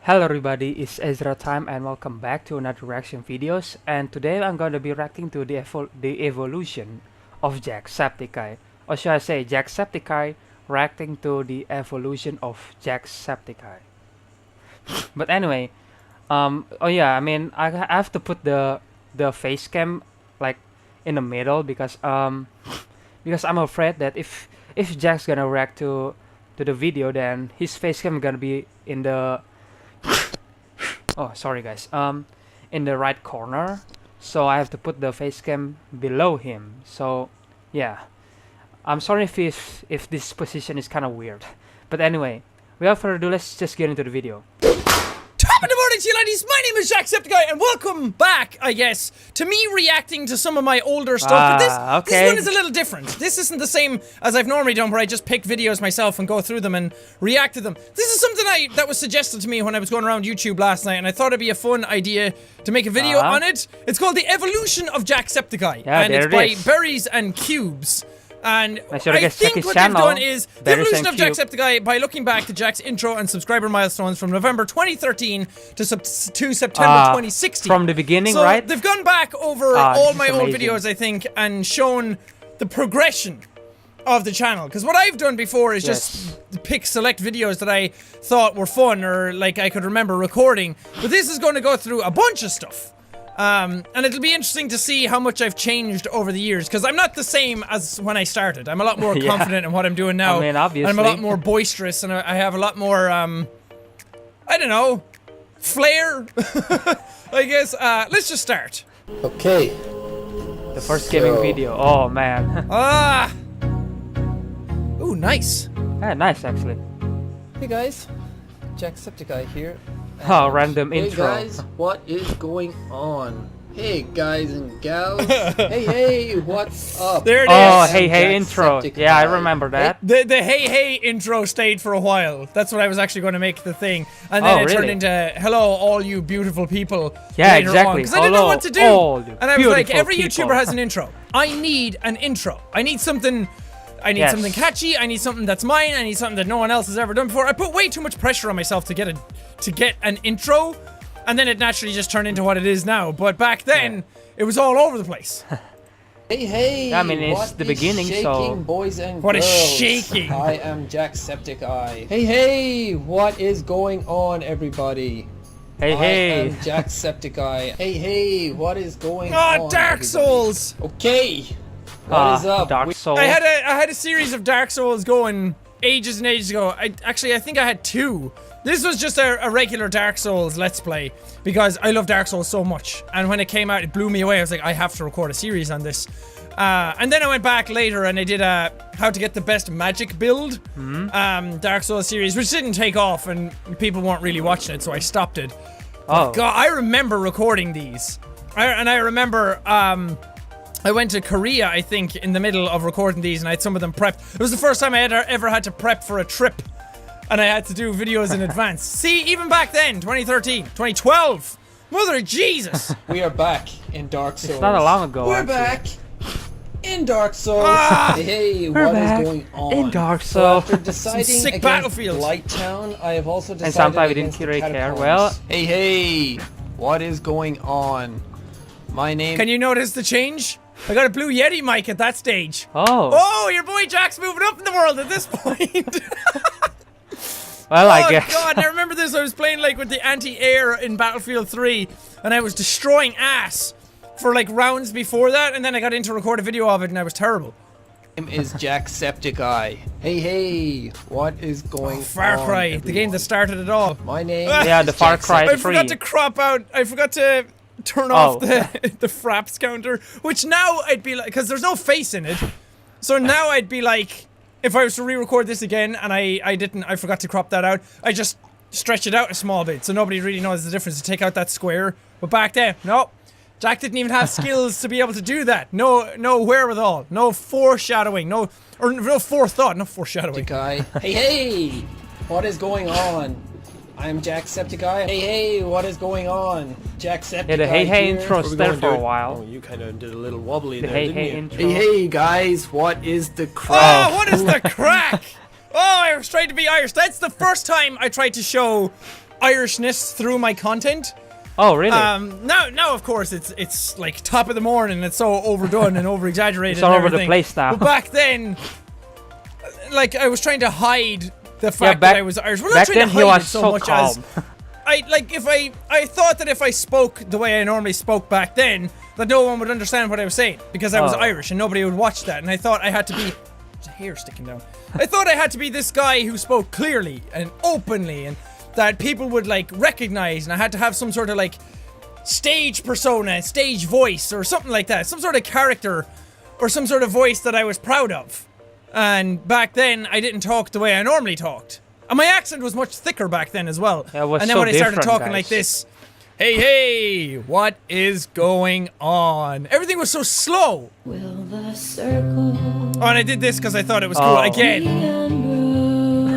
Hello everybody, it's Ezra time and welcome back to another reaction videos, and today I'm going to be reacting to the evolution of Jacksepticeye, or should I say Jacksepticeye reacting to the evolution of Jacksepticeye. But anyway, oh yeah, I mean I have to put the face cam like in the middle because because I'm afraid that if Jack's gonna react to the video, then his face cam gonna be in the oh sorry guys, in the right corner, so I have to put the face cam below him. So yeah, I'm sorry if this position is kind of weird, but anyway, without further ado, let's just get into the video. Top of the morning to you ladies, my name is Jacksepticeye and welcome back, I guess, to me reacting to some of my older stuff. But this one is a little different. This isn't the same as I've normally done where I just pick videos myself and go through them and react to them. This is something that was suggested to me when I was going around YouTube last night, and I thought it'd be a fun idea to make a video on it. It's called The Evolution of Jacksepticeye, and it's by Berries and Cubes. And I think what they've done is the evolution of Jacksepticeye by looking back to Jack's intro and subscriber milestones from November 2013 to September 2016. From the beginning, so right? They've gone back over all my old videos, I think, and shown the progression of the channel. Because what I've done before is just pick select videos that I thought were fun or like I could remember recording. But this is going to go through a bunch of stuff. And it'll be interesting to see how much I've changed over the years, because I'm not the same as when I started. I'm a lot more confident in what I'm doing now. I mean, obviously. I'm a lot more boisterous, and I have a lot more, I don't know, flair, I guess. Let's just start. Okay. The first gaming video. Oh, man. Ooh, nice. Yeah, nice, actually. Hey guys, Jacksepticeye here. Oh, random intro. Hey guys, what is going on? Hey guys and gals. hey, what's up? There it is. Oh, hey intro. Yeah, I remember that. The hey intro stayed for a while. That's what I was actually going to make the thing. And then it turned into hello all you beautiful people. Yeah, exactly. Because I didn't know what to do. And I was like, every YouTuber has an intro. I need an intro. I need something catchy. I need something that's mine. I need something that no one else has ever done before. I put way too much pressure on myself to get an intro, and then it naturally just turned into what it is now. But back then, it was all over the place. Hey, I mean, it's the beginning, so boys and what girls. is shaking? I am Jacksepticeye. Hey, what is going on, everybody? Hey, I am Jacksepticeye. Hey, what is going on? Oh, Dark Souls. Okay. What is up? Dark Souls. I had a series of Dark Souls going ages and ages ago. I think I had two. This was just a regular Dark Souls Let's Play, because I love Dark Souls so much. And when it came out, it blew me away. I was like, I have to record a series on this. And then I went back later and I did a how to get the best magic build Dark Souls series, which didn't take off and people weren't really watching it, so I stopped it. But God, I remember recording these. I remember, I went to Korea, I think, in the middle of recording these, and I had some of them prepped. It was the first time I had ever had to prep for a trip, and I had to do videos in advance. See, even back then, 2013, 2012, Mother of Jesus! We are back in Dark Souls. It's not a long ago. We're back in Dark Souls. Hey, what is going on? In Dark Souls. After deciding sick against Battlefield. Blighttown, I have also decided and sometimes we against didn't really care. Catacombs. Well, hey, what is going on? My name. Can you notice the change? I got a Blue Yeti mic at that stage. Oh, your boy Jack's moving up in the world at this point. well, I guess. Oh God, I remember this. I was playing like with the anti-air in Battlefield 3, and I was destroying ass for like rounds before that, and then I got in to record a video of it, and I was terrible. My name is Jacksepticeye. Hey, what is going on? Far Cry, everyone? the game that started it all. My name Yeah, is the Far Cry 3. I forgot to crop out. I forgot to turn off the fraps counter, which now I'd be like, because there's no face in it, so now I'd be like, if I was to re-record this again and I forgot to crop that out, I just stretch it out a small bit so nobody really knows the difference to take out that square. But back then, no, Jack didn't even have skills to be able to do that. No wherewithal, no foreshadowing, no forethought, no foreshadowing. Hey, what is going on? I am Jacksepticeye. Hey, what is going on? Jacksepticeye. Yeah, the hey here. intro stayed for a while. Oh, you kind of did a little wobbly The there, didn't you? intro. Hey guys, what is the crack? Oh, what is the crack? Oh, I was trying to be Irish. That's the first time I tried to show Irishness through my content. Oh, really? Now of course it's like top of the morning. It's so overdone and over exaggerated. It's all and over the everything. place now. But back then, like I was trying to hide the fact that I was Irish. Well, not back trying then to he hide was it so so much calm. as I thought that if I spoke the way I normally spoke back then, that no one would understand what I was saying because I was Irish and nobody would watch that. And I thought I had to be. There's a hair sticking down. I thought I had to be this guy who spoke clearly and openly and that people would like recognize, and I had to have some sort of like stage persona, stage voice or something like that, some sort of character or some sort of voice that I was proud of. And back then I didn't talk the way I normally talked, and my accent was much thicker back then as well. Yeah, it was and then so when I started different, talking like guys. this, hey, what is going on? Everything was so slow. Will the circle Oh, and I did this because I thought it was cool. Oh. Again, be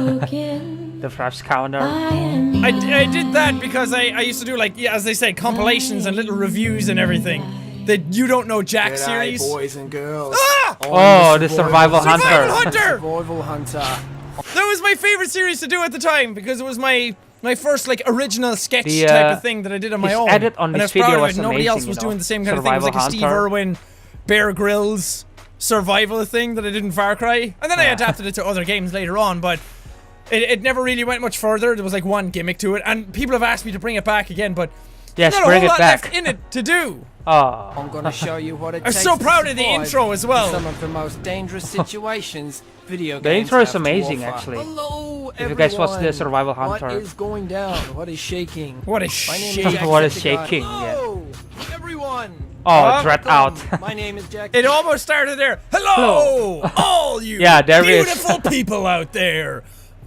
unbroken? The first counter. I am I did that because I used to do like, yeah, as they say, compilations and little reviews and everything. The You Don't Know Jack G'day, series. boys and girls. Ah! Oh, the survival hunter. Survival Hunter! Survival hunter. That was my favorite series to do at the time because it was my first like original sketch The, type of thing that I did on my his own. edit on and I this was proud video of was it. Nobody else amazing, was you know. doing the same kind of thing. It was like a Survival Steve Hunter. Irwin, Bear Grylls survival thing that I did in Far Cry. And then I adapted it to other games later on, but it never really went much further. There was like one gimmick to it, and people have asked me to bring it back again, but Yes, there's not a bring whole it lot back. left in it to do. Oh. I'm gonna show you what it I'm takes so to proud of the survive intro as well. in some of the most dangerous situations video The games intro is have to amazing, offer. actually. Hello, If you guys watch the everyone. Survival Hunter. What is going down? What is shaking? What is My name shaking? is What is Jacksepticeye. shaking, yeah. Hello, everyone. Oh, dread out. Welcome. My name is Jack. It almost started there. Hello, all you Yeah, there is. beautiful people out there.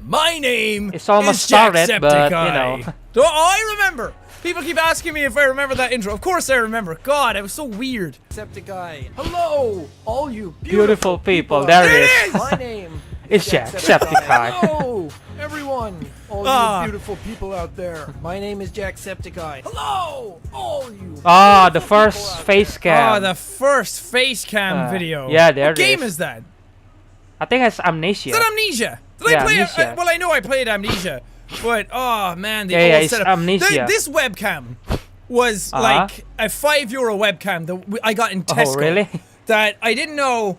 My name It's almost is started, but, you Jacksepticeye. know. Oh, I remember. People keep asking me if I remember that intro. Of course I remember. God, it was so weird. Jacksepticeye. Hello, all you Beautiful people. out There There it it is. is. My name It's is Jacksepticeye. Hello, everyone. All Ah. you beautiful people out there. My name is Jacksepticeye. Hello, all you. Ah, the beautiful first people out face cam. Oh, the first face cam video. yeah, there What it game is. is that? I think it's Amnesia. Is that Amnesia? Did I Yeah, play Amnesia. well, I know I played Amnesia, but oh man, the Yeah, yeah, old it's setup. Amnesia. This webcam was like a €5 webcam that I got in Tesco. Oh, really? That I didn't know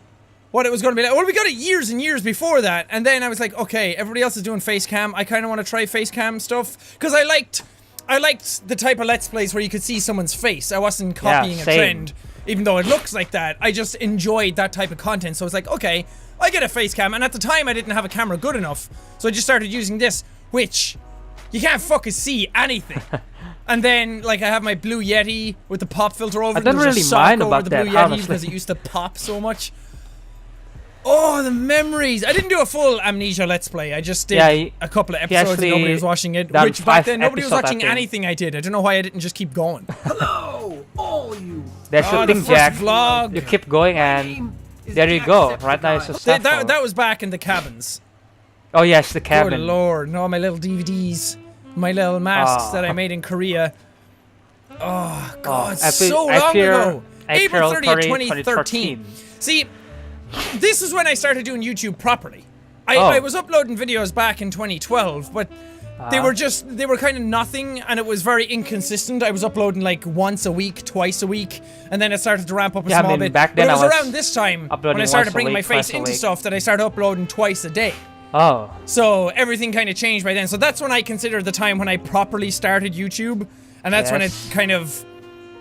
what it was going to be like. Well, we got it years and years before that, and then I was like, okay, everybody else is doing face cam. I kind of want to try face cam stuff because I liked the type of Let's Plays where you could see someone's face. I wasn't copying a same. trend, even though it looks like that. I just enjoyed that type of content, so I was like, okay, I get a face cam, and at the time I didn't have a camera good enough, so I just started using this, which you can't fucking see anything. And then, like, I have my Blue Yeti with the pop filter over I it. don't There's a really sock mind over about the that, Blue Yeti honestly. because it used to pop so much. Oh, the memories! I didn't do a full Amnesia Let's Play. I just did Yeah, a couple of episodes and actually nobody was watching it. done Which back 5 then, nobody was episodes, I watching think. anything I did. I don't know why I didn't just keep going. Hello, all you. That's Oh, the the thing, first Jack. vlog. You keep going and there you go. Right now it's a That, sample. that was back in the cabins. Oh yes, the Good cabin. lord, no, my little DVDs, my little masks Ah. that I made in Korea. Oh god, April- so long April- ago. April 30th, 2013. 2013. See, this is when I started doing YouTube properly. Oh. I was uploading videos back in 2012, but they were kind of nothing, and it was very inconsistent. I was uploading like once a week, twice a week, and then it started to ramp up a Yeah, I small mean, bit. back but then it was I was around this time when uploading I started once a bringing my week, face twice a into week. stuff that I started uploading twice a day. Oh. So everything kind of changed by then. So that's when I consider the time when I properly started YouTube, and that's when it Yes. kind of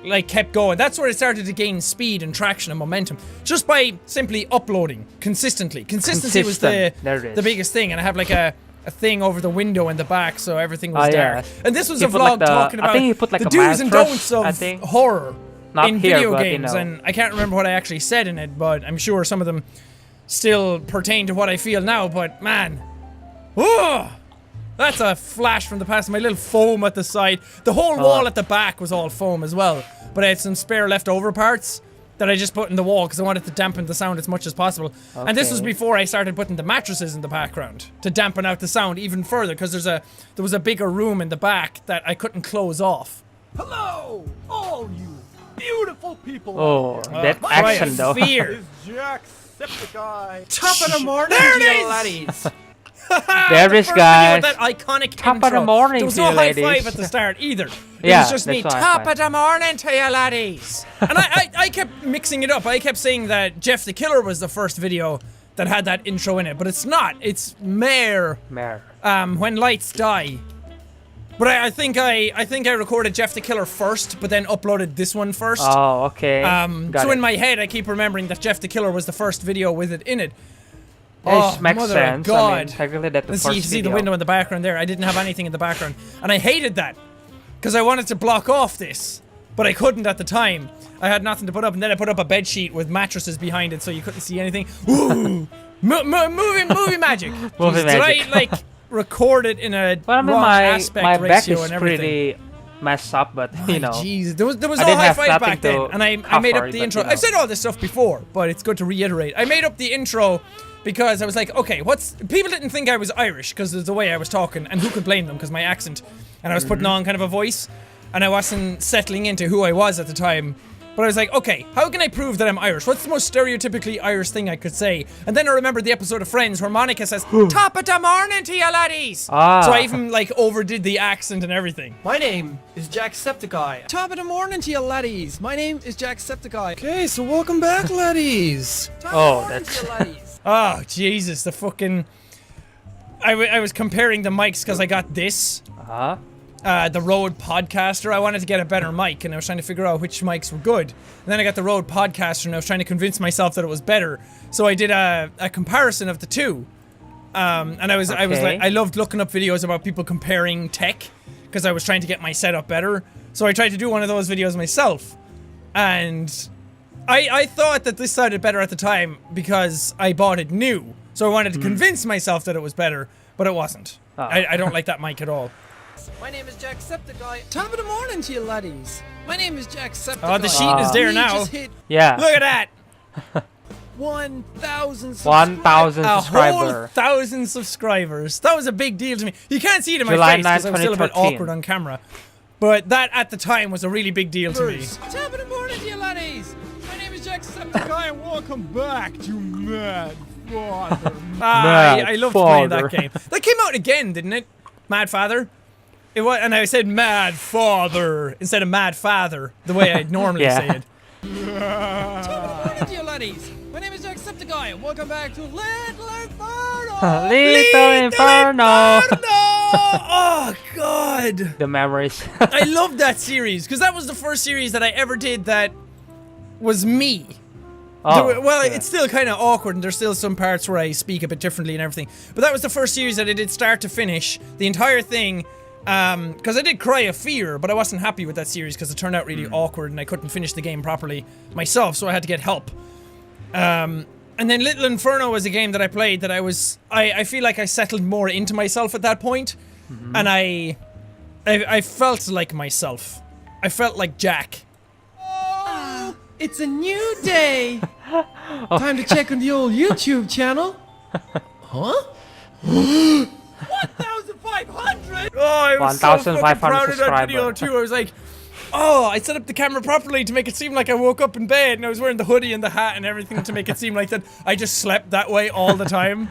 like kept going. That's where it started to gain speed and traction and momentum, just by simply uploading consistently. Consistency was Consistent. There it is. the biggest thing, and I have like a thing over the window in the back, so everything was Oh, yeah. dark. And this was He a put, like, vlog the- talking I about think he put, like, the a do's and mattress, don'ts I of think. horror Not in here, video but, you games, know. and I can't remember what I actually said in it, but I'm sure some of them still pertain to what I feel now. But man, whoa, that's a flash from the past. My little foam at the side, the whole wall at the back was all foam as well. But I had some spare leftover parts that I just put in the wall because I wanted to dampen the sound as much as possible. And this was Okay. before I started putting the mattresses in the background to dampen out the sound even further, because there was a bigger room in the back that I couldn't close off. Hello, all you beautiful people. Oh, that Cry action of though. Fear. Jacksepticeye. Top of the morning, There it you is! laddies. There is, First video guys. with that iconic Top of the intro. morning There was to no you, high ladies. five at the start either. It Yeah, was just me. that's why I Top find. of the morning to you, laddies. And I kept mixing it up. I kept saying that Jeff the Killer was the first video that had that intro in it, but it's not. It's Mare. Mare. When Lights Die. But I think I recorded Jeff the Killer first, but then uploaded this one first. Oh, okay. Got So it. in my head, I keep remembering that Jeff the Killer was the first video with it in it. It makes mother sense. of I God. mean, technically that's the Let's first see, you see the video. window in the background there. I didn't have anything in the background. And I hated that. Because I wanted to block off this. But I couldn't at the time. I had nothing to put up. And then I put up a bed sheet with mattresses behind it so you couldn't see anything. Ooh! movie magic. Movie Did magic. I, like, record it in a Well, I mean, wrong my aspect back ratio is and everything? pretty messed up, but you know. Jeez, there was I no didn't high have five nothing back then, to and I made cover up it, the but, intro. you know. I've said all this stuff before, but it's good to reiterate. I made up the intro because I was like, okay, people didn't think I was Irish because of the way I was talking, and who could blame them because my accent, and I was putting on kind of a voice, and I wasn't settling into who I was at the time. But I was like, okay, how can I prove that I'm Irish? What's the most stereotypically Irish thing I could say? And then I remembered the episode of Friends where Monica says, top of the morning to you laddies! Ah. So I even like overdid the accent and everything. My name is Jacksepticeye. Top of the morning to you, laddies. My name is Jacksepticeye. Okay, so welcome back, laddies. Top Oh, of the morning that's- to you, laddies. Oh, Jesus, the fucking... I was comparing the mics because I got this. Uh-huh. The Rode Podcaster. I wanted to get a better mic, and I was trying to figure out which mics were good. And then I got the Rode Podcaster, and I was trying to convince myself that it was better. So I did a comparison of the two. And I was like, Okay. I loved looking up videos about people comparing tech, because I was trying to get my setup better. So I tried to do one of those videos myself. And I thought that this sounded better at the time because I bought it new. So I wanted to convince myself that it was better, but it wasn't. Oh. I don't like that mic at all. My name is Jacksepticeye. Top of the morning to you, laddies. My name is Jacksepticeye. Oh, the sheet is there We now. just hit Yeah. Look at that! 1,000 subscribers. 1,000 A whole subscriber. 1,000 subscribers. That was a big deal to me. You can't see it in my July face because I was still a bit 2013. awkward on camera. But that at the time was a really big deal to me. Top of the morning to you, laddies. My name is Jacksepticeye, and welcome back to Mad Father. I loved playing Father. that game. That came out again, didn't it? Mad Father? It was, and I said Mad Father instead of Mad Father, the way I normally Yeah. say it. Top of the morning to you, laddies. My name is Jacksepticeye, and welcome back to Little Inferno. Little Inferno. Oh, God. The memories. I love that series because that was the first series that I ever did that was me. Oh, Well, yeah. it's still kind of awkward, and there's still some parts where I speak a bit differently and everything. But that was the first series that I did start to finish. The entire thing, because I did Cry of Fear, but I wasn't happy with that series because it turned out really awkward, and I couldn't finish the game properly myself, so I had to get help. And then Little Inferno was a game that I played that I feel like I settled more into myself at that point, and I felt like myself. I felt like Jack. Oh, it's a new day. Time to check on the old YouTube channel. Huh? 1,500. Oh, I was so fucking 1,500 proud of that video subscriber. too. I was like, oh, I set up the camera properly to make it seem like I woke up in bed and I was wearing the hoodie and the hat and everything to make it seem like that I just slept that way all the time.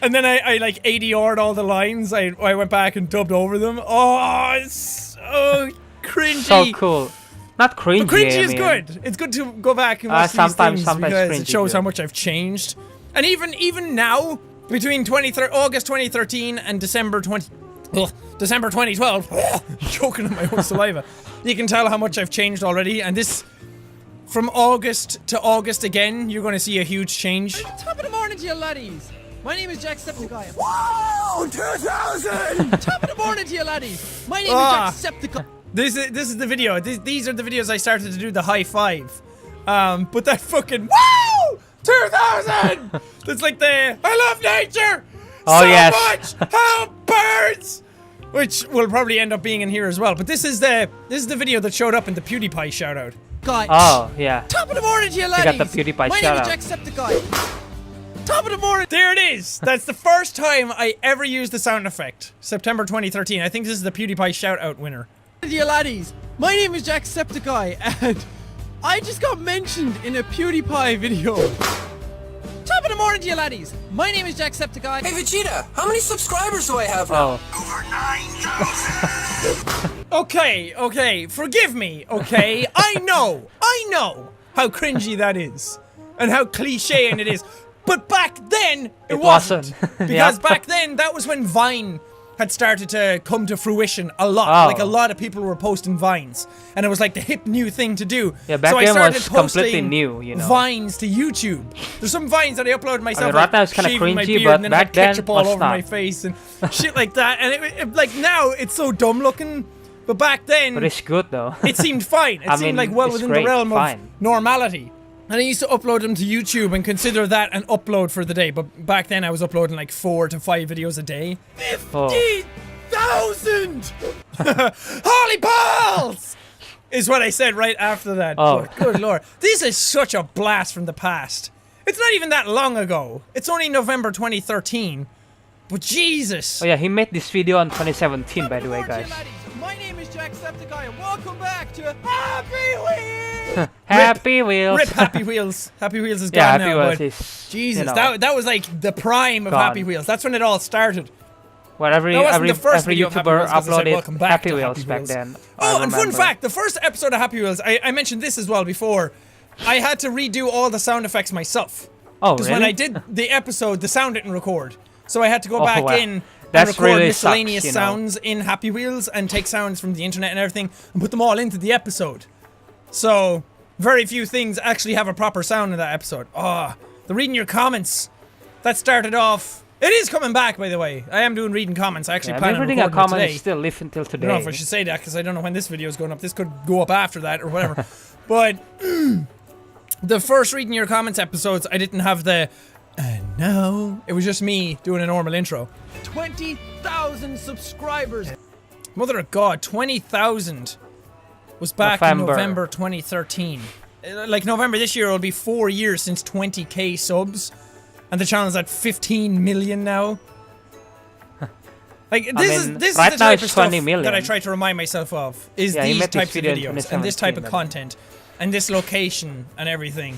And then I like ADR'd all the lines. I went back and dubbed over them. Oh, it's so cringy. So cool. Not cringy. But cringy I is mean. good. It's good to go back and watch these sometimes things because cringy it shows good. how much I've changed. And even now, between August 2013 and December 2012, choking on my own saliva, you can tell how much I've changed already. And this, from August to August again, you're going to see a huge change. Top of the morning to you, laddies. My name is Jacksepticeye. Wow, 2,000! Top of the morning to you, laddies. My name Ah. is Jacksepticeye. This is the video. These are the videos I started to do the high five. But that fucking wow, 2,000. That's like the I love nature Oh, so yes. much. Help birds, which will probably end up being in here as well. But this is the video that showed up in the PewDiePie shout out. Guy. Oh, yeah. Top of the morning to you, got laddies. the PewDiePie My shout-out. name is Jacksepticeye. Top of the morning. There it is. That's the first time I ever used the sound effect. September 2013. I think this is the PewDiePie shout out winner. To you, laddies. My name is Jacksepticeye, and I just got mentioned in a PewDiePie video. Top of the morning to you laddies. My name is Jacksepticeye. Hey Vegeta, how many subscribers do I have now? Oh, Okay, forgive me, okay? I know how cringy that is. And how cliche it is. But back then, it wasn't. Because Yeah. back then, that was when Vine had started to come to fruition a lot. Oh. Like, a lot of people were posting Vines. And it was like the hip new thing to do. Yeah, back so I then started was completely posting new, you know. Vines to YouTube. There's some Vines that I uploaded myself. right like, now it's kinda shaving my cringy, beard but and then I had back then ketchup all was over not. my face and shit like that. And it, like, now, it's so dumb looking. But back then, but it's good though. it seemed fine. It I seemed mean, like well it's within great, the realm fine. of normality. And I used to upload them to YouTube and consider that an upload for the day. But back then I was uploading like 4 to 5 videos a day. Oh. 50,000! Holy balls! Is what I said right after that. Oh. But good lord. This is such a blast from the past. It's not even that long ago. It's only November 2013. But Jesus. Oh yeah, he made this video in 2017, by the way, guys. My name is Jacksepticeye and welcome back to Happy Wheels! Happy Wheels. Rip Happy Wheels. Happy Wheels is Yeah, gone Happy now, Wheels but is, Jesus, you know, that was like the prime of gone. Happy Wheels. That's when it all started. well, every That wasn't the first every video of Happy YouTuber Wheels 'cause I said uploaded welcome back Happy to Wheels Happy back Wheels. then. Oh, I and fun remember. fact, the first episode of Happy Wheels, I mentioned this as well before, I had to redo all the sound effects myself. Oh, Because really? when I did the episode, the sound didn't record. So I had to go Oh, back wow. in and That's record really miscellaneous sucks, you know. sounds in Happy Wheels and take sounds from the internet and everything and put them all into the episode. So, very few things actually have a proper sound in that episode. Oh, the reading your comments. That started off... It is coming back, by the way. I am doing reading comments. I actually Yeah, plan I've on been reading a recording it comment today. still live until I today. don't know if I should say that because I don't know when this video is going up. This could go up after that or whatever. But the first reading your comments episodes, I didn't have the and now. It was just me doing a normal intro. 20,000 subscribers. Mother of God, 20,000 was back in November. November 2013. Like November this year, it'll be 4 years since 20k subs, and the channel's at 15 million now. Like this mean, is right the now type it's of stuff 20 million. that I try to remind myself of is Yeah, he these made this types of video in videos and this type of 2017, content and this location and everything.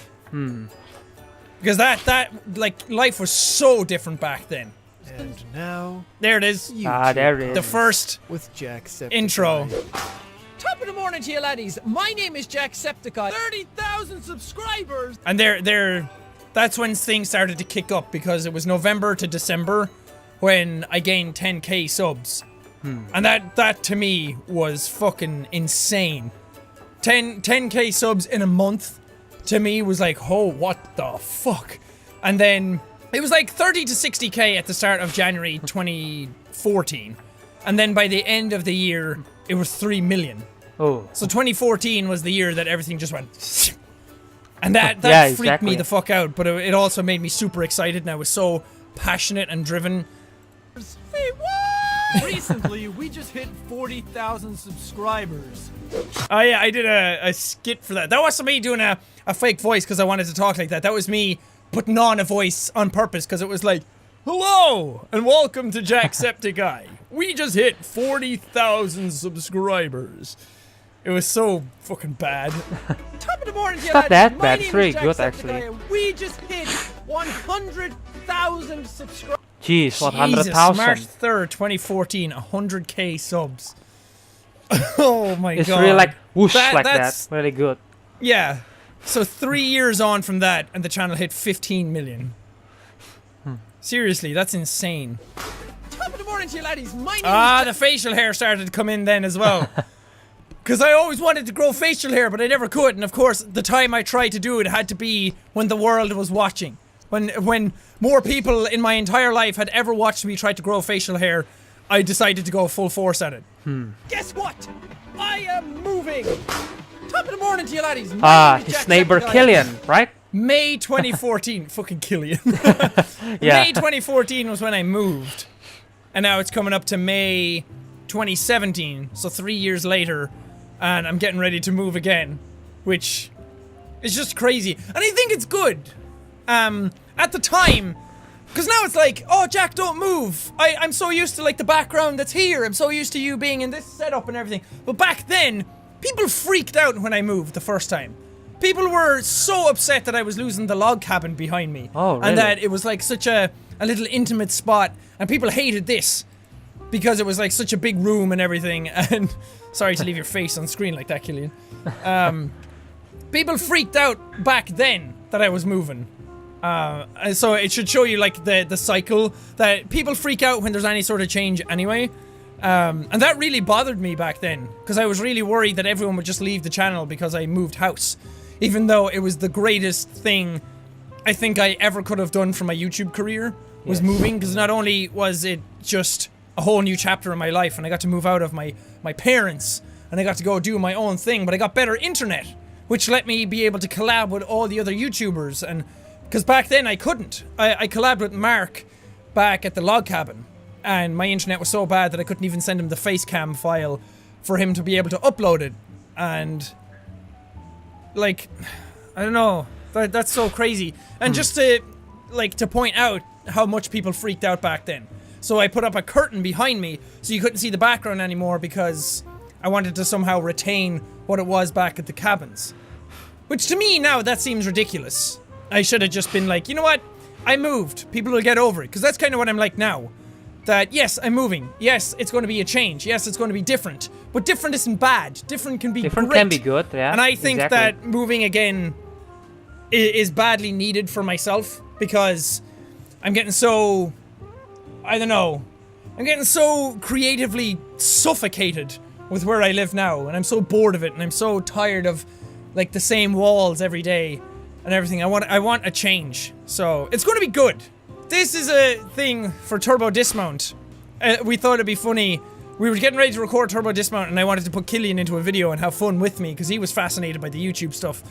Because that like life was so different back then. And now, There it is. Ah, there it is. The first with Jacksepticeye. intro. Top of the morning to you laddies. My name is Jacksepticeye. 30,000 subscribers. And that's when things started to kick up because it was November to December when I gained 10k subs. And that to me was fucking insane. 10k subs in a month to me was like, oh, what the fuck? And then it was like 30 to 60k at the start of January 2014. And then by the end of the year, it was 3 million. Oh, So 2014 was the year that everything just went. And that Yeah, freaked exactly. me the fuck out, but it also made me super excited and I was so passionate and driven. Wait, what? Recently, we just hit 40,000 subscribers. Oh yeah, I did a skit for that. That wasn't me doing a fake voice because I wanted to talk like that. That was me putting on a voice on purpose because it was like, hello and welcome to Jacksepticeye. We just hit 40,000 subscribers. It was so fucking bad. Top of the morning to you not laddies. that My bad. name It's pretty is good, Jacksepticeye, actually. and we just hit 100,000 subscribers. jeez, what, Jesus, March 100,000? 3rd, 2014, 100k subs. Oh my It's god. really like whoosh like that's- that. Really good. Yeah. So 3 years on from that, and the channel hit 15 million. Seriously, that's insane. Top of the morning to you laddies. My name Ah, is the facial hair started to come in then as well. Because I always wanted to grow facial hair, but I never could. And of course, the time I tried to do it had to be when the world was watching. When more people in my entire life had ever watched me try to grow facial hair, I decided to go full force at it. Guess what? I am moving. Top of the morning to you laddies. My Ah, name is his neighbor Jacksepticeye. Killian, right? May 2014. Fucking Killian. Yeah. May 2014 was when I moved. And now it's coming up to May 2017. So 3 years later. And I'm getting ready to move again. Which is just crazy. And I think it's good. At the time. Because now it's like, oh, Jack, don't move. I'm so used to, like, the background that's here. I'm so used to you being in this setup and everything. But back then, people freaked out when I moved the first time. people were so upset that I was losing the log cabin behind me. Oh, really? And that it was like such a little intimate spot, and people hated this because it was like such a big room and everything. And sorry to leave your face on screen like that, Killian. People freaked out back then that I was moving. And so it should show you like the cycle that people freak out when there's any sort of change anyway. And that really bothered me back then, because I was really worried that everyone would just leave the channel because I moved house, even though it was the greatest thing I think I ever could have done for my YouTube career was moving, because not only was it just a whole new chapter in my life and I got to move out of my parents and I got to go do my own thing, but I got better internet, which let me be able to collab with all the other YouTubers. And because back then I couldn't. I collabed with Mark back at the log cabin, and my internet was so bad that I couldn't even send him the facecam file for him to be able to upload it. And like, I don't know, that's so crazy. And just to point out how much people freaked out back then. So I put up a curtain behind me so you couldn't see the background anymore, because I wanted to somehow retain what it was back at the cabins. Which to me now, that seems ridiculous. I should have just been like, you know what? I moved. People will get over it. Because that's kind of what I'm like now. That, yes, I'm moving. Yes, it's going to be a change. Yes, it's going to be different. But different isn't bad. Different can be Different great. can be good, yeah. And I think exactly. that moving again is badly needed for myself, because I'm getting so, I don't know, I'm getting so creatively suffocated with where I live now, and I'm so bored of it, and I'm so tired of like the same walls every day and everything. I want a change. So it's going to be good. This is a thing for Turbo Dismount. We thought it'd be funny. We were getting ready to record Turbo Dismount, and I wanted to put Killian into a video and have fun with me, because he was fascinated by the YouTube stuff.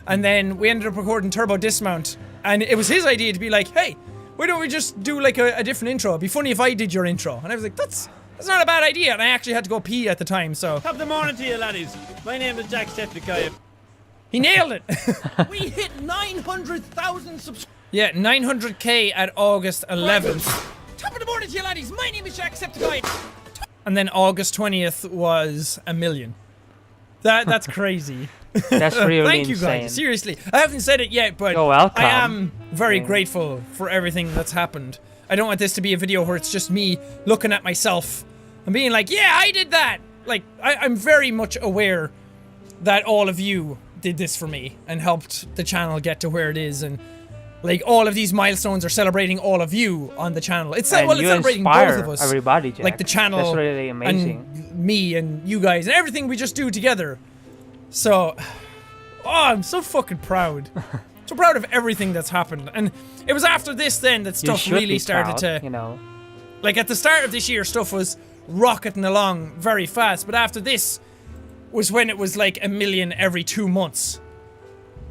And then we ended up recording Turbo Dismount, and it was his idea to be like, hey, why don't we just do like a different intro? It'd be funny if I did your intro. And I was like, that's not a bad idea. And I actually had to go pee at the time, so. Top of the morning to you, laddies. My name is Jacksepticeye. He nailed it. We hit 900,000 subscribers. Yeah, 900k at August 11th. Top of the morning to you, laddies. My name is Jacksepticeye. And then August 20th was 1 million. That's crazy. That's really Thank you insane. guys. Seriously. I haven't said it yet, but You're welcome. I am very grateful for everything that's happened. I don't want this to be a video where it's just me looking at myself and being like, yeah, I did that. Like, I'm very much aware that all of you did this for me and helped the channel get to where it is, and like all of these milestones are celebrating all of you on the channel. It's And well, it's you celebrating inspire both of us. everybody, Jack. Like the channel. That's really amazing. And me and you guys and everything we just do together. So, oh, I'm so fucking proud. So proud of everything that's happened. And it was after this then that You stuff should really be started proud, to, you know. like at the start of this year, stuff was rocketing along very fast. But after this was when it was like 1 million every 2 months.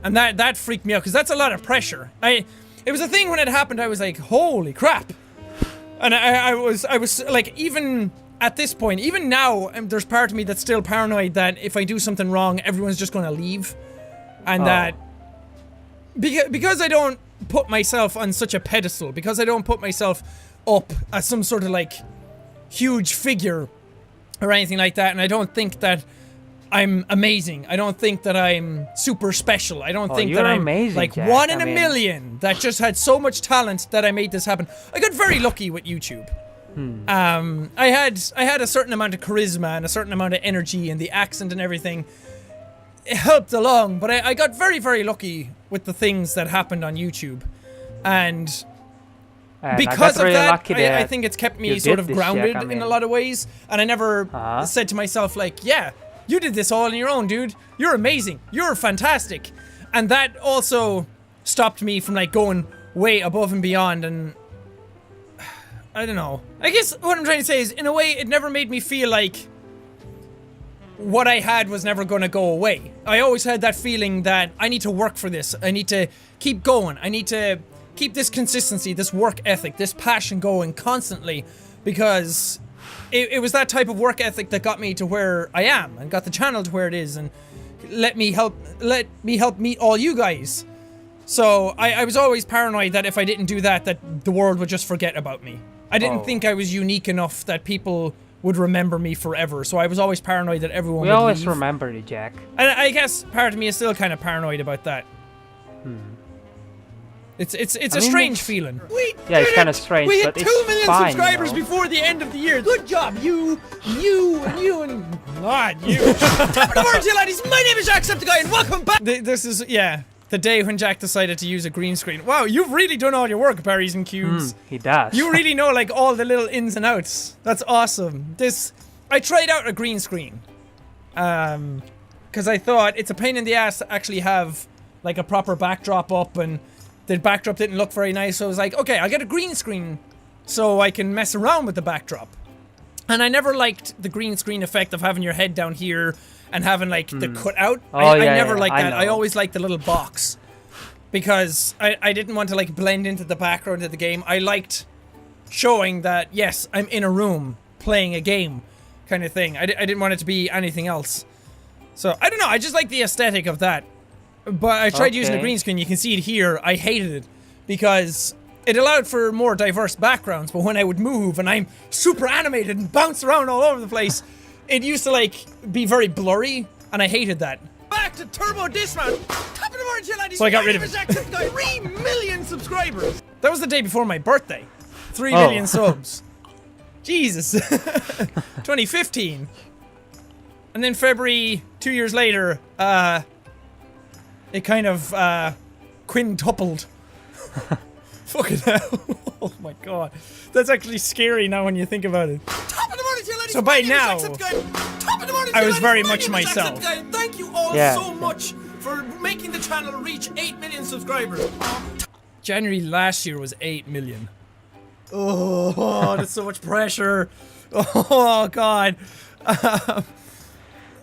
And that freaked me out, because that's a lot of pressure. It was a thing when it happened, I was like, holy crap. And I was like, even at this point, even now, there's part of me that's still paranoid that if I do something wrong, everyone's just gonna leave. And that, because I don't put myself on such a pedestal, because I don't put myself up as some sort of like huge figure or anything like that, and I don't think that I'm amazing. I don't think that I'm super special. I don't think you're that I'm amazing, like Jack. one in I a mean- million that just had so much talent that I made this happen. I got very lucky with YouTube. I had a certain amount of charisma and a certain amount of energy and the accent and everything. It helped along, but I got very, very lucky with the things that happened on YouTube. And And because of really that, lucky I think it's kept me you sort did of this, grounded Jack, I in a mean. lot of ways. And I never said to myself like, yeah, you did this all on your own, dude. You're amazing. You're fantastic. And that also stopped me from like going way above and beyond. And I don't know. I guess what I'm trying to say is, in a way, it never made me feel like what I had was never going to go away. I always had that feeling that I need to work for this. I need to keep going. I need to keep this consistency, this work ethic, this passion going constantly, because it was that type of work ethic that got me to where I am and got the channel to where it is, and let me help meet all you guys. So I was always paranoid that if I didn't do that, that the world would just forget about me. I didn't think I was unique enough that people would remember me forever. So I was always paranoid that everyone We would always leave. remember you, Jack. And I guess part of me is still kind of paranoid about that. It's a mean, strange it's- feeling. We Yeah, it's did kinda it! strange, We but hit it's 2 million fine, subscribers you know? before the end of the year. Good job, you, and not you. Top of the morning to you, laddies. My name is Jacksepticeye, and welcome back. This is, yeah, the day when Jack decided to use a green screen. Wow, you've really done all your work, berries and cubes. He does. You really know, like, all the little ins and outs. That's awesome. I tried out a green screen. Because I thought it's a pain in the ass to actually have, like, a proper backdrop up, and the backdrop didn't look very nice, so I was like, okay, I'll get a green screen so I can mess around with the backdrop. And I never liked the green screen effect of having your head down here and having, like, the cutout. Oh, I yeah, never yeah, liked I that. I know. always liked the little box. Because I didn't want to, like, blend into the background of the game. I liked showing that, yes, I'm in a room playing a game kind of thing. I didn't want it to be anything else. So, I don't know, I just like the aesthetic of that. But I tried using a Okay. green screen, you can see it here. I hated it because it allowed for more diverse backgrounds, but when I would move and I'm super animated and bounce around all over the place, it used to, like, be very blurry, and I hated that. Back to Turbo Dismount. Top of the morning to you, laddies. So I got My rid of name is it. Jacksepticeye. 3 million subscribers. That was the day before my birthday. 3 Oh. million subs. Jesus. 2015. And then February, 2 years later, it kind of, quintupled. Fucking hell. Oh my god. That's actually scary now when you think about it. Top of the morning to you, ladies. So by My name is now, Jacksepticeye. Top of the morning to I you, was ladies. very My much name is myself. Jacksepticeye. Thank you all Yeah. so much for making the channel reach 8 million subscribers. January last year was 8 million. Oh, that's so much pressure. Oh, God.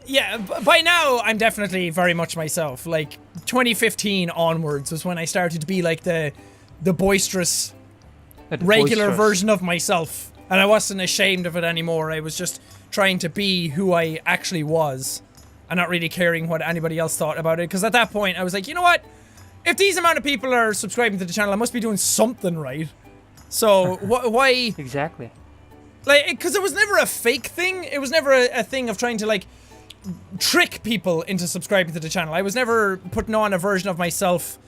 Yeah, by now, I'm definitely very much myself. Like, 2015 onwards was when I started to be, like, the boisterous, regular version of myself. And I wasn't ashamed of it anymore. I was just trying to be who I actually was. And not really caring what anybody else thought about it. Because at that point, I was like, you know what? If these amount of people are subscribing to the channel, I must be doing something right. So, why... Exactly. Like, because it was never a fake thing. It was never a thing of trying to, like, trick people into subscribing to the channel. I was never putting on a version of myself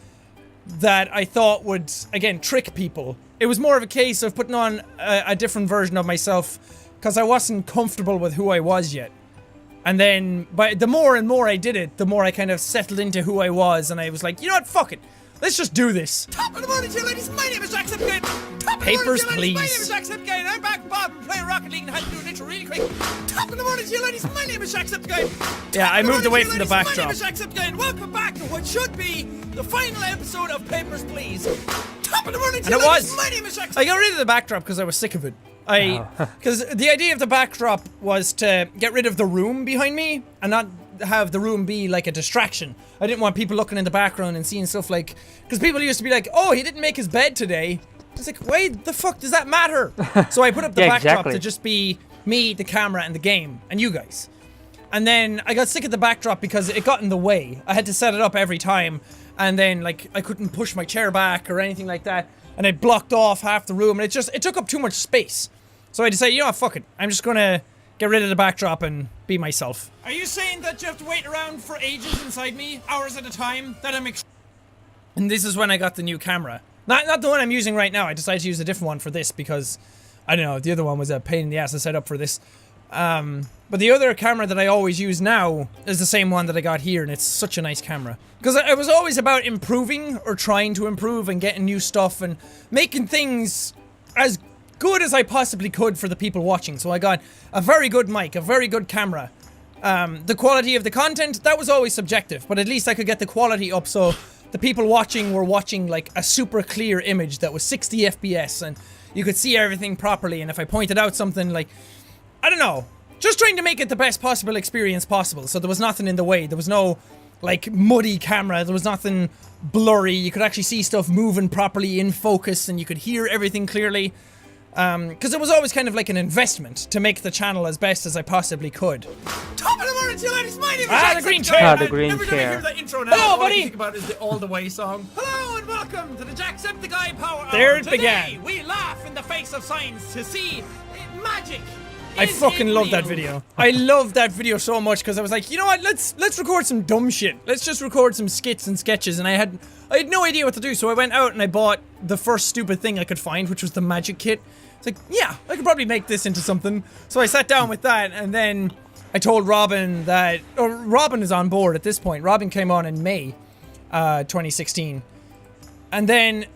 that I thought would, again, trick people. It was more of a case of putting on a different version of myself because I wasn't comfortable with who I was yet. And then, the more and more I did it, the more I kind of settled into who I was, and I was like, you know what, fuck it. Let's just do this. Top of the morning to you, ladies. My name is Jacksepticeye. Top of the Papers, morning to you, ladies. My name please. is Jacksepticeye, and I'm back, Bob, and playing Rocket League and had to do an intro really quick. Top of the morning to you, ladies. My name is Jacksepticeye. Yeah, I moved away Top of from the the morning to you, backdrop. ladies. My name is Jacksepticeye, and welcome back to what should be the final episode of Papers, Please. Top of the morning to And you, it ladies. was. My name is Jacksepticeye. I got rid of the backdrop because I was sick of it. Because the idea of the backdrop was to get rid of the room behind me and not have the room be like a distraction. I didn't want people looking in the background and seeing stuff like, because people used to be like, oh, he didn't make his bed today. I was like, why the fuck does that matter? So I put up the Yeah, backdrop exactly. to just be me, the camera, and the game, and you guys. And then I got sick of the backdrop because it got in the way. I had to set it up every time, and then like I couldn't push my chair back or anything like that, and it blocked off half the room, and it took up too much space. So I decided, you know what, fuck it. I'm just gonna get rid of the backdrop and be myself. Are you saying that you have to wait around for ages inside me, hours at a time? That I'm And this is when I got the new camera. Not the one I'm using right now. I decided to use a different one for this because, I don't know, the other one was a pain in the ass to set up for this. But the other camera that I always use now is the same one that I got here, and it's such a nice camera. Because I was always about improving, or trying to improve, and getting new stuff, and making things as good as I possibly could for the people watching. So I got a very good mic, a very good camera. The quality of the content, that was always subjective, but at least I could get the quality up so the people watching were watching like a super clear image that was 60 FPS and you could see everything properly, and if I pointed out something like, I don't know, just trying to make it the best possible experience possible, so there was nothing in the way. There was no like muddy camera, there was nothing blurry, you could actually see stuff moving properly in focus and you could hear everything clearly. Because it was always kind of like an investment to make the channel as best as I possibly could. Top of the morning to you, ladies. My name is Ah, the Jacksepticeye. green chair. Ah, the green Every time I chair. hear that intro now, Hello, all I buddy. can think about is the All the Way song. Hello and welcome to the Jacksepticeye Power Hour. There it Today, began. we laugh in the face of science to see magic I fucking love that video. I love that video so much because I was like, you know what? Let's record some dumb shit. Let's just record some skits and sketches. And I had no idea what to do, so I went out and I bought the first stupid thing I could find, which was the magic kit. It's like, yeah, I could probably make this into something. So I sat down with that, and then I told Robin that, or Robin is on board at this point. Robin came on in May 2016, and then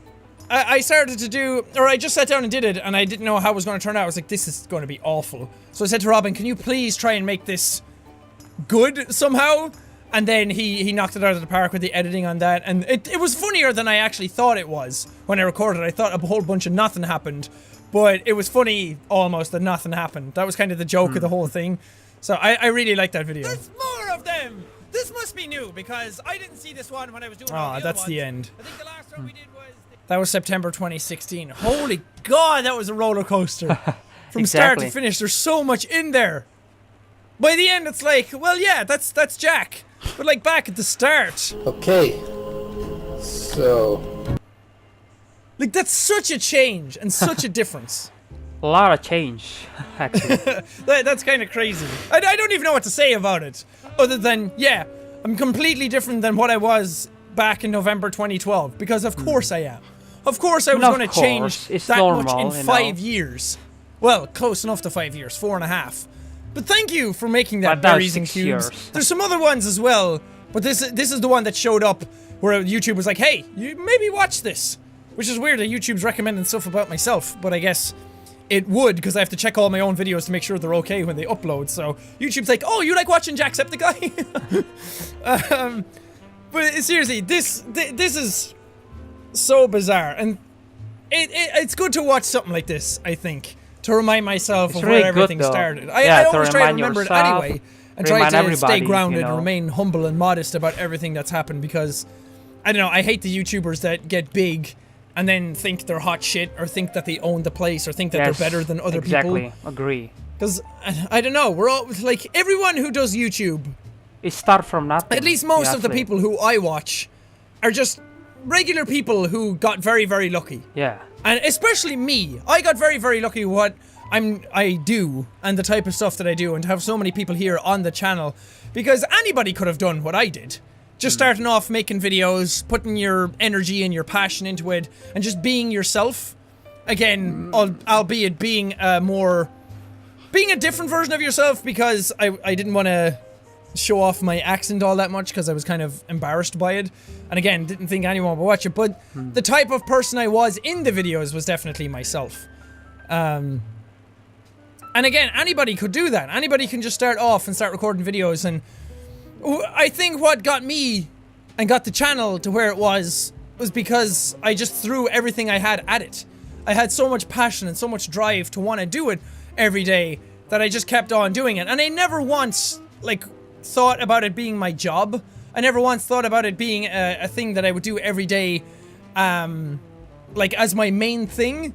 I started to do, or I just sat down and did it, and I didn't know how it was going to turn out. I was like, this is going to be awful. So I said to Robin, can you please try and make this good somehow? And then he knocked it out of the park with the editing on that, and it was funnier than I actually thought it was when I recorded. I thought a whole bunch of nothing happened, but it was funny almost that nothing happened. That was kind of the joke of the whole thing. So I really like that video. There's more of them! This must be new, because I didn't see this one when I was doing all the other that's ones. the end. I think the last one we did was... That was September 2016. Holy God, that was a roller coaster. From start Exactly. to finish, there's so much in there. By the end, it's like, well, yeah, that's Jack. But like back at the start, Okay. So. like that's such a change and such a difference. A lot of change, actually. That's kind of crazy. I don't even know what to say about it, other than, yeah, I'm completely different than what I was back in November 2012, because of course I am. Of course I was Of going to change course, it's that much normal, in you 5 know. years. Well, close enough to 5 years, 4.5. But thank you for making that But that was berries and 6 cubes. years. There's some other ones as well, but this is the one that showed up where YouTube was like, hey, you maybe watch this. Which is weird that YouTube's recommending stuff about myself, but I guess it would, because I have to check all my own videos to make sure they're okay when they upload. So YouTube's like, oh, you like watching Jacksepticeye? But seriously, this is so bizarre, and it's good to watch something like this, I think, to remind myself It's of really where good, everything though. started. Yeah, I to always try to remind remember yourself, it anyway, and try remind to everybody, stay grounded you know. and remain humble and modest about everything that's happened, because, I don't know, I hate the YouTubers that get big and then think they're hot shit, or think that they own the place, or think that Yes, they're better than other exactly. people. Agree. Because, I don't know, we're all, like, everyone who does YouTube, It start from nothing. at least most of the honestly. people who I watch, are just regular people who got very, very lucky. Yeah. And especially me. I got very, very lucky with what I do, and the type of stuff that I do, and to have so many people here on the channel, because anybody could have done what I did. Just starting off making videos, putting your energy and your passion into it, and just being yourself. Again, albeit being a different version of yourself, because I didn't want to show off my accent all that much, because I was kind of embarrassed by it. And again, didn't think anyone would watch it, but the type of person I was in the videos was definitely myself. And again, anybody could do that. Anybody can just start off and start recording videos, and I think what got me and got the channel to where it was because I just threw everything I had at it. I had so much passion and so much drive to want to do it every day that I just kept on doing it. And I never once, like, thought about it being my job. I never once thought about it being a thing that I would do every day, like, as my main thing.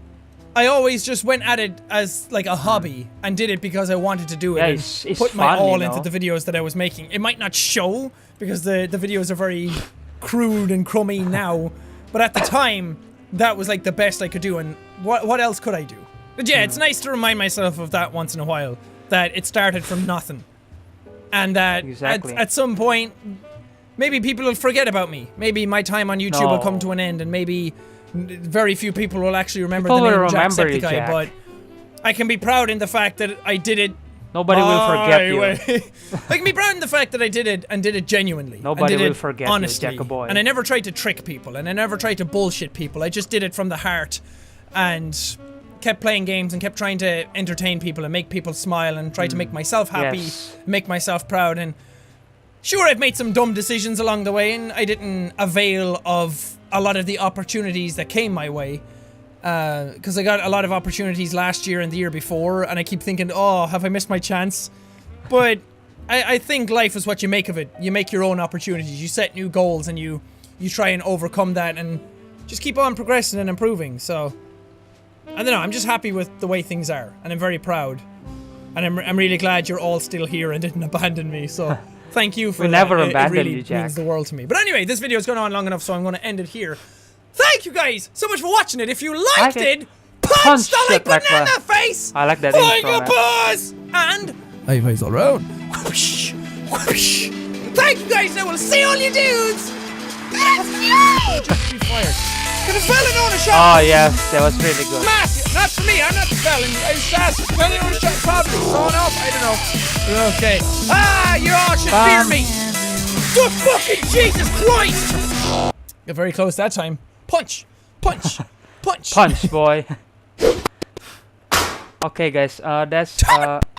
I always just went at it as, like, a hobby, and did it because I wanted to do it, Yeah, and it's put my fun, all you into know? the videos that I was making. It might not show, because the videos are very crude and crummy now, but at the time, that was, like, the best I could do, and what else could I do? But yeah, it's nice to remind myself of that once in a while, that it started from nothing. And that Exactly. at some point, maybe people will forget about me. Maybe my time on YouTube will come No. to an end, and maybe very few people will actually remember People the name will remember you, Jacksepticeye, Jack. but I can be proud in the fact that I did it. Nobody will forget you. I can be proud in the fact that I did it, and did it genuinely. Nobody and did will it forget you, honestly. Jackaboy. And I never tried to trick people, and I never tried to bullshit people. I just did it from the heart, and kept playing games, and kept trying to entertain people and make people smile, and try to make myself happy, Yes. make myself proud. And sure, I've made some dumb decisions along the way, and I didn't avail of a lot of the opportunities that came my way. Because I got a lot of opportunities last year and the year before, and I keep thinking, oh, have I missed my chance? But I think life is what you make of it. You make your own opportunities. You set new goals, and you try and overcome that, and just keep on progressing and improving. So, I don't know, I'm just happy with the way things are, and I'm very proud. And I'm really glad you're all still here and didn't abandon me, so thank you for We that. never It abandoned really you, Jack. means the world to me. But anyway, this video's gone on long enough, so I'm going to end it here. Thank you guys so much for watching it. If you liked Like it. it, punch the like it like banana that. face. I like that Flying intro, a man. buzz and high fives all around. Whoosh, whoosh. Thank you guys. I will see all you dudes. Just be fired. Could have fell in on a shot. Oh yes, that was really good. Massive. Not for me. I'm not the felon. I was just felling on a shot. Probably someone else. I don't know. Okay. Ah, you all should fear me. The fucking Jesus Christ. Got very close that time. Punch. Punch. Punch. Punch, boy. Okay, guys. That's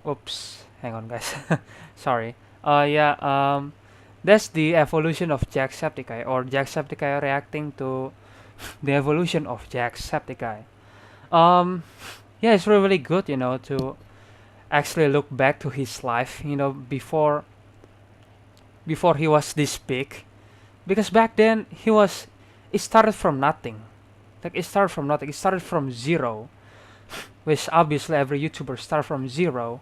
oops. Hang on, guys. Sorry. Yeah. That's the evolution of Jacksepticeye, or Jacksepticeye reacting to the evolution of Jacksepticeye. Yeah, it's really good, you know, to actually look back to his life, you know, before he was this big, because back then it started from nothing. Like it started from nothing. It started from zero, which obviously every YouTuber start from zero,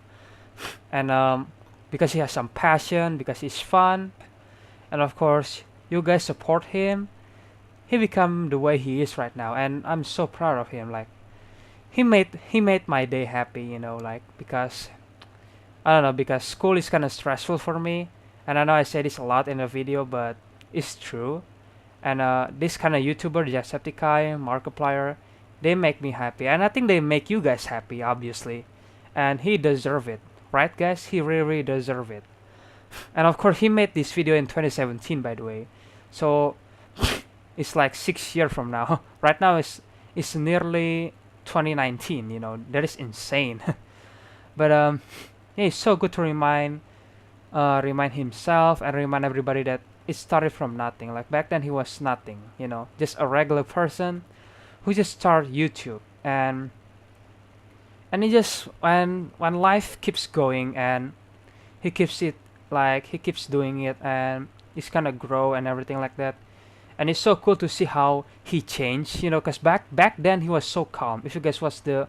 and because he has some passion, because he's fun, and of course you guys support him, he become the way he is right now, and I'm so proud of him. Like he made my day happy, you know, like because I don't know, because school is kind of stressful for me, and I know I say this a lot in the video, but it's true. And this kind of YouTuber, Jacksepticeye, Markiplier, they make me happy, and I think they make you guys happy, obviously, and he deserve it, right, guys? He really deserve it. And of course, he made this video in 2017, by the way, so it's like 6 years from now. Right now, it's nearly 2019. You know, that is insane. But yeah, it's so good to remind himself and remind everybody that it started from nothing. Like back then he was nothing, you know, just a regular person who just started YouTube, and he just when life keeps going and he keeps doing it, and he's gonna grow and everything like that. And it's so cool to see how he changed, you know, because back then he was so calm. If you guys watch the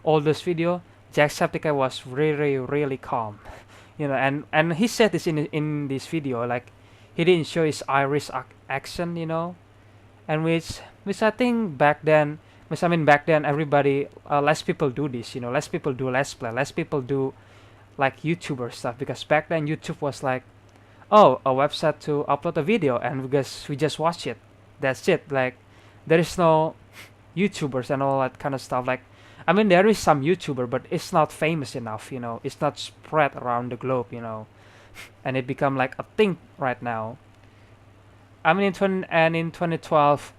oldest video, Jacksepticeye was really calm, you know, and he said this in this video, like he didn't show his Irish accent, you know, and which I think back then, everybody, less people do this, you know, less people do Let's Play, less people do like YouTuber stuff, because back then YouTube was like, oh, a website to upload a video and we just watch it, that's it. Like there is no YouTubers and all that kind of stuff. Like I mean, there is some YouTuber, but it's not famous enough, you know, it's not spread around the globe, you know, and it become like a thing right now. I mean, in 2012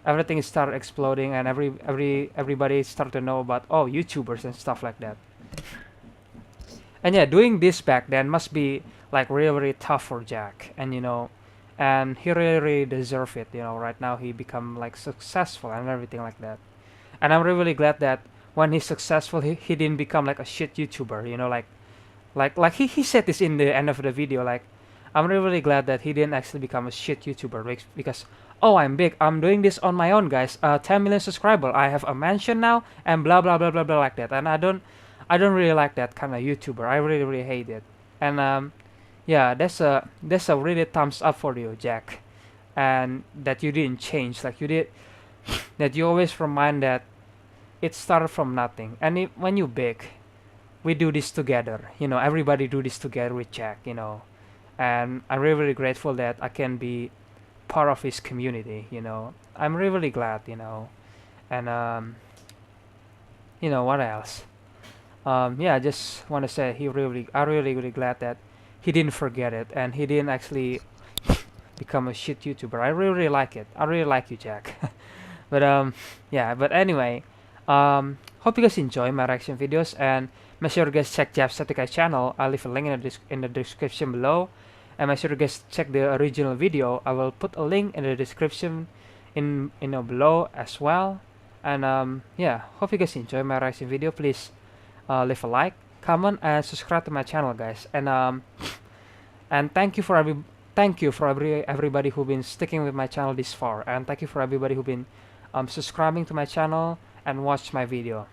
everything started exploding, and everybody started to know about, oh, YouTubers and stuff like that. And yeah, doing this back then must be like really tough for Jack, and you know, and he really deserve it, you know. Right now he become like successful and everything like that, and I'm really glad that when he's successful, he didn't become like a shit YouTuber, you know, like he said this in the end of the video, like I'm really glad that he didn't actually become a shit YouTuber, because oh, I'm big, I'm doing this on my own, guys, 10 million subscribers, I have a mansion now, and blah blah blah blah blah, like that. And I don't really like that kind of YouTuber. I really hate it. And yeah, that's a really thumbs up for you, Jack, and that you didn't change, like you did, that you always remind that it started from nothing, and when you big, we do this together, you know, everybody do this together with Jack, you know. And I'm really grateful that I can be part of his community, you know. I'm really glad, you know. And you know what else, yeah, I just want to say I'm really glad that he didn't forget it, and he didn't actually become a shit YouTuber. I really like it. I really like you, Jack. But yeah, but anyway, hope you guys enjoy my reaction videos, and make sure you guys check Jacksepticeye's channel. I'll leave a link in the description below, and make sure you guys check the original video. I will put a link in the description below as well. And yeah, hope you guys enjoy my reaction video. Please leave a like, comment, and subscribe to my channel, guys. And thank you for everybody who been sticking with my channel this far, and thank you for everybody who been subscribing to my channel and watch my video.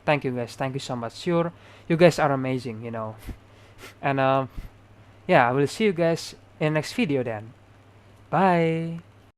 Thank you, guys. Thank you so much. Sure, you guys are amazing, you know. And yeah, I will see you guys in the next video then. Bye.